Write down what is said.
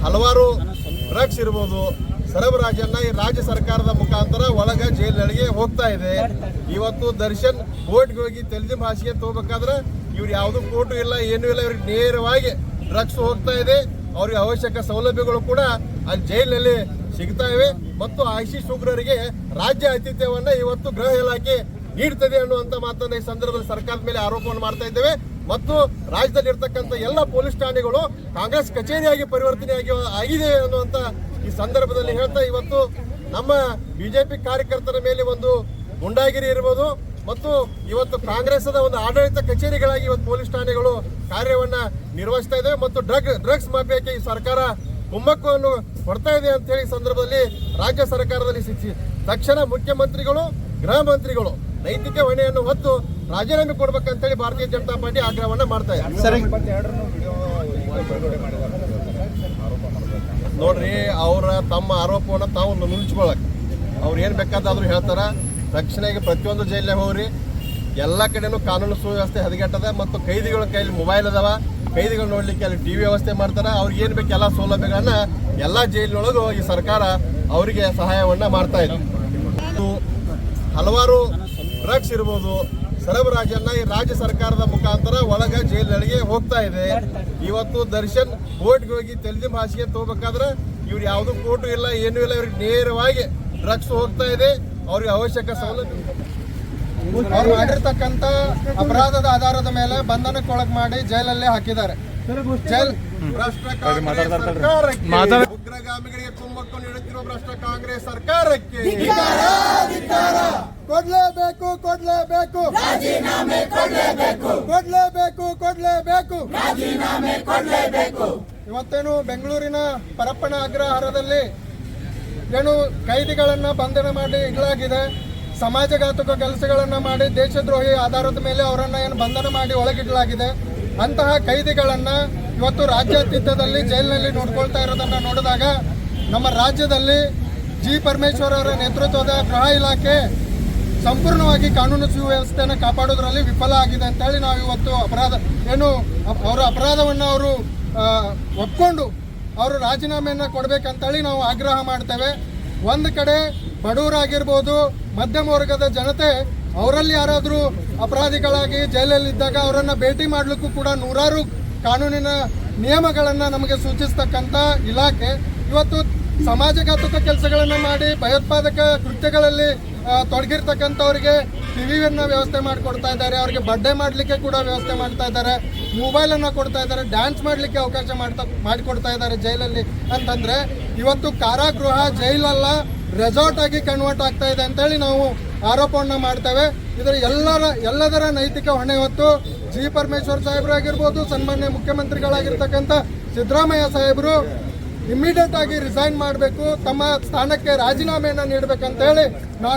ಹಲವಾರು ಡ್ರಗ್ಸ್ ಇರ್ಬೋದು ಸರಬರಾಜನ್ನ ಈ ರಾಜ್ಯ ಸರ್ಕಾರದ ಮುಖಾಂತರ ಒಳಗ ಜೈಲಿನೊಳಗೆ ಹೋಗ್ತಾ ಇದೆ. ಇವತ್ತು ದರ್ಶನ್ ಕೋರ್ಟ್ಗೆ ಹೋಗಿ ತೆಲುಗು ಭಾಷೆಗೆ ತಗೋಬೇಕಾದ್ರೆ ಇವ್ರು ಯಾವುದು ಕೋರ್ಟು ಇಲ್ಲ ಏನೂ ಇಲ್ಲ, ಇವ್ರಿಗೆ ನೇರವಾಗಿ ಡ್ರಗ್ಸ್ ಹೋಗ್ತಾ ಇದೆ. ಅವ್ರಿಗೆ ಅವಶ್ಯಕ ಸೌಲಭ್ಯಗಳು ಕೂಡ ಅಲ್ಲಿ ಜೈಲಿನಲ್ಲಿ ಸಿಗ್ತಾ ಇವೆ. ಮತ್ತು ಆಶೀಶ್ ಉಗ್ರರಿಗೆ ರಾಜ್ಯ ಆತಿಥ್ಯವನ್ನ ಇವತ್ತು ಗೃಹ ಇಲಾಖೆ ನೀಡ್ತದೆ ಅನ್ನುವಂತ ಮಾತನ್ನ ಈ ಸಂದರ್ಭದಲ್ಲಿ ಸರ್ಕಾರದ ಮೇಲೆ ಆರೋಪವನ್ನು ಮಾಡ್ತಾ ಇದ್ದೇವೆ. ಮತ್ತು ರಾಜ್ಯದಲ್ಲಿ ಇರ್ತಕ್ಕಂಥ ಎಲ್ಲ ಪೊಲೀಸ್ ಠಾಣೆಗಳು ಕಾಂಗ್ರೆಸ್ ಕಚೇರಿಯಾಗಿ ಪರಿವರ್ತನೆ ಆಗಿದೆ ಅನ್ನುವಂತ ಈ ಸಂದರ್ಭದಲ್ಲಿ ಹೇಳ್ತಾ ಇವತ್ತು ನಮ್ಮ ಬಿಜೆಪಿ ಕಾರ್ಯಕರ್ತರ ಮೇಲೆ ಒಂದು ಗುಂಡಾಗಿರಿ ಇರ್ಬೋದು ಮತ್ತು ಇವತ್ತು ಕಾಂಗ್ರೆಸ್ನ ಒಂದು ಆಡಳಿತ ಕಚೇರಿಗಳಾಗಿ ಇವತ್ತು ಪೊಲೀಸ್ ಠಾಣೆಗಳು ಕಾರ್ಯವನ್ನ ನಿರ್ವಹಿಸ್ತಾ ಇದ್ದೇವೆ. ಮತ್ತು ಡ್ರಗ್ಸ್ ಮಾಫಿಯಾಕ್ಕೆ ಈ ಸರ್ಕಾರ ಕುಮ್ಮಕ್ಕನ್ನು ಕೊಡ್ತಾ ಇದೆ ಅಂತ ಹೇಳಿ ಸಂದರ್ಭದಲ್ಲಿ ರಾಜ್ಯ ಸರ್ಕಾರದಲ್ಲಿ ತಕ್ಷಣ ಮುಖ್ಯಮಂತ್ರಿಗಳು ಗೃಹ ಮಂತ್ರಿಗಳು ನೈತಿಕ ಹೊಣೆಯನ್ನು ಹೊತ್ತು ರಾಜೀನಾಮೆ ಕೊಡ್ಬೇಕಂತ ಹೇಳಿ ಭಾರತೀಯ ಜನತಾ ಪಾರ್ಟಿ ಆಗ್ರಹವನ್ನ ಮಾಡ್ತಾ ಇದೆ. ನೋಡ್ರಿ, ಅವರ ತಮ್ಮ ಆರೋಪವನ್ನು ತಾವು ನುಣುಚ್ಕೊಳಕ್ ಅವ್ರು ಏನ್ ಬೇಕಾದಾದ್ರೂ ಹೇಳ್ತಾರ. ತಕ್ಷಣ ಈಗ ಪ್ರತಿಯೊಂದು ಜೈಲಿಗೆ ಹೋಗ್ರಿ, ಎಲ್ಲ ಕಡೆನೂ ಕಾನೂನು ಸುವ್ಯವಸ್ಥೆ ಹದಗೆಟ್ಟದ. ಮತ್ತು ಕೈದಿಗಳ ಕೈಲಿ ಮೊಬೈಲ್ ಅದಾವ, ಕೈದಿಗಳು ನೋಡ್ಲಿಕ್ಕೆ ಅಲ್ಲಿ ಟಿವಿ ವ್ಯವಸ್ಥೆ ಮಾಡ್ತಾರ. ಅವ್ರಿಗೆ ಏನ್ ಬೇಕು ಎಲ್ಲ ಸೌಲಭ್ಯಗಳನ್ನ ಎಲ್ಲಾ ಜೈಲಿನೊಳಗೂ ಈ ಸರ್ಕಾರ ಅವರಿಗೆ ಸಹಾಯವನ್ನ ಮಾಡ್ತಾ ಇದೆ. ಹಲವಾರು ಡ್ರಗ್ಸ್ ಇರ್ಬೋದು ಸರಬರಾಜನ್ನ ಈ ರಾಜ್ಯ ಸರ್ಕಾರದ ಮುಖಾಂತರ ಒಳಗ ಜೈಲಿನೊಳಗೆ ಹೋಗ್ತಾ ಇದೆ. ಇವತ್ತು ದರ್ಶನ್ ಕೋರ್ಟ್ಗೆ ಹೋಗಿ ತೆಲುಗು ಭಾಷೆಗೆ ತಗೋಬೇಕಾದ್ರೆ ಇವ್ರು ಯಾವುದು ಕೋರ್ಟು ಇಲ್ಲ ಏನೂ ಇಲ್ಲ, ಇವ್ರಿಗೆ ನೇರವಾಗಿ ಡ್ರಗ್ಸ್ ಹೋಗ್ತಾ ಇದೆ. ಅವ್ರಿಗೆ ಅವಶ್ಯಕ ಸೌಲಭ್ಯ ಅವ್ರು ಮಾಡಿರ್ತಕ್ಕಂಥ ಅಪರಾಧದ ಆಧಾರದ ಮೇಲೆ ಬಂಧನಕ್ಕೊಳಗ್ ಮಾಡಿ ಜೈಲಲ್ಲಿ ಹಾಕಿದ್ದಾರೆ. ಉಗ್ರಗಾಮಿಗಳಿಗೆ ಕುಮ್ಮಕ್ಕು ನೀಡುತ್ತಿರುವ ಭ್ರಷ್ಟ ಕಾಂಗ್ರೆಸ್ ಸರ್ಕಾರಕ್ಕೆ ಕೊಡ್ಲೇಬೇಕು ಕೊಡ್ಲೇಬೇಕು ಕೊಡ್ಲೇಬೇಕು ಕೊಡ್ಲೇಬೇಕು. ಇವತ್ತೇನು ಬೆಂಗಳೂರಿನ ಪರಪ್ಪನ ಅಗ್ರಹಾರದಲ್ಲಿ ಏನು ಕೈದಿಗಳನ್ನ ಬಂಧನ ಮಾಡಿ ಇಡಲಾಗಿದೆ. ಸಮಾಜಘಾತುಕ ಕೆಲಸಗಳನ್ನ ಮಾಡಿ ದೇಶದ್ರೋಹಿ ಆಧಾರದ ಮೇಲೆ ಅವರನ್ನ ಏನು ಬಂಧನ ಮಾಡಿ ಒಳಗಿಡಲಾಗಿದೆ. ಅಂತಹ ಕೈದಿಗಳನ್ನ ಇವತ್ತು ರಾಜ್ಯಾದ್ಯಂತದಲ್ಲಿ ಜೈಲಿನಲ್ಲಿ ನೋಡ್ಕೊಳ್ತಾ ಇರೋದನ್ನ ನೋಡಿದಾಗ ನಮ್ಮ ರಾಜ್ಯದಲ್ಲಿ ಜಿ ಪರಮೇಶ್ವರ್ ಅವರ ನೇತೃತ್ವದ ಗೃಹ ಇಲಾಖೆ ಸಂಪೂರ್ಣವಾಗಿ ಕಾನೂನು ಸುವ್ಯವಸ್ಥೆಯನ್ನು ಕಾಪಾಡೋದ್ರಲ್ಲಿ ವಿಫಲ ಆಗಿದೆ ಅಂತೇಳಿ ನಾವು ಇವತ್ತು ಅವರ ಅಪರಾಧವನ್ನು ಅವರು ಒಪ್ಕೊಂಡು ಅವರು ರಾಜೀನಾಮೆಯನ್ನು ಕೊಡಬೇಕಂತೇಳಿ ನಾವು ಆಗ್ರಹ ಮಾಡ್ತೇವೆ. ಒಂದು ಕಡೆ ಬಡವರಾಗಿರ್ಬೋದು, ಮಧ್ಯಮ ವರ್ಗದ ಜನತೆ ಅವರಲ್ಲಿ ಯಾರಾದರೂ ಅಪರಾಧಿಗಳಾಗಿ ಜೈಲಲ್ಲಿದ್ದಾಗ ಅವರನ್ನು ಭೇಟಿ ಮಾಡಲಿಕ್ಕೂ ಕೂಡ ನೂರಾರು ಕಾನೂನಿನ ನಿಯಮಗಳನ್ನು ನಮಗೆ ಸೂಚಿಸ್ತಕ್ಕಂಥ ಇಲಾಖೆ ಇವತ್ತು ಸಮಾಜಘಾತುಕ ಕೆಲಸಗಳನ್ನು ಮಾಡಿ ಭಯೋತ್ಪಾದಕ ಕೃತ್ಯಗಳಲ್ಲಿ ತೊಡಗಿರ್ತಕ್ಕಂಥವ್ರಿಗೆ ಟಿವಿಯನ್ನು ವ್ಯವಸ್ಥೆ ಮಾಡಿಕೊಡ್ತಾ ಇದ್ದಾರೆ. ಅವರಿಗೆ ಬರ್ಡೇ ಮಾಡಲಿಕ್ಕೆ ಕೂಡ ವ್ಯವಸ್ಥೆ ಮಾಡ್ತಾ ಇದ್ದಾರೆ, ಮೊಬೈಲನ್ನು ಕೊಡ್ತಾ ಇದ್ದಾರೆ, ಡ್ಯಾನ್ಸ್ ಮಾಡಲಿಕ್ಕೆ ಅವಕಾಶ ಮಾಡಿಕೊಡ್ತಾ ಇದ್ದಾರೆ ಜೈಲಲ್ಲಿ. ಅಂತಂದರೆ ಇವತ್ತು ಕಾರಾಗೃಹ ಜೈಲಲ್ಲ ರೆಸಾರ್ಟ್ ಆಗಿ ಕನ್ವರ್ಟ್ ಆಗ್ತಾ ಇದೆ ಅಂತೇಳಿ ನಾವು ಆರೋಪವನ್ನು ಮಾಡ್ತೇವೆ. ಇದರ ಎಲ್ಲದರ ನೈತಿಕ ಹೊಣೆ ಹೊತ್ತು ಜಿ ಪರಮೇಶ್ವರ್ ಸಾಹೇಬರು ಆಗಿರ್ಬೋದು, ಸನ್ಮಾನ್ಯ ಮುಖ್ಯಮಂತ್ರಿಗಳಾಗಿರ್ತಕ್ಕಂಥ ಸಿದ್ದರಾಮಯ್ಯ ಸಾಹೇಬರು ಇಮಿಡಿಯೇಟ್ ಆಗಿ ರಿಸೈನ್ ಮಾಡಬೇಕು, ತಮ್ಮ ಸ್ಥಾನಕ್ಕೆ ರಾಜೀನಾಮೆಯನ್ನು ನೀಡಬೇಕಂತ ಹೇಳಿ ನಾವು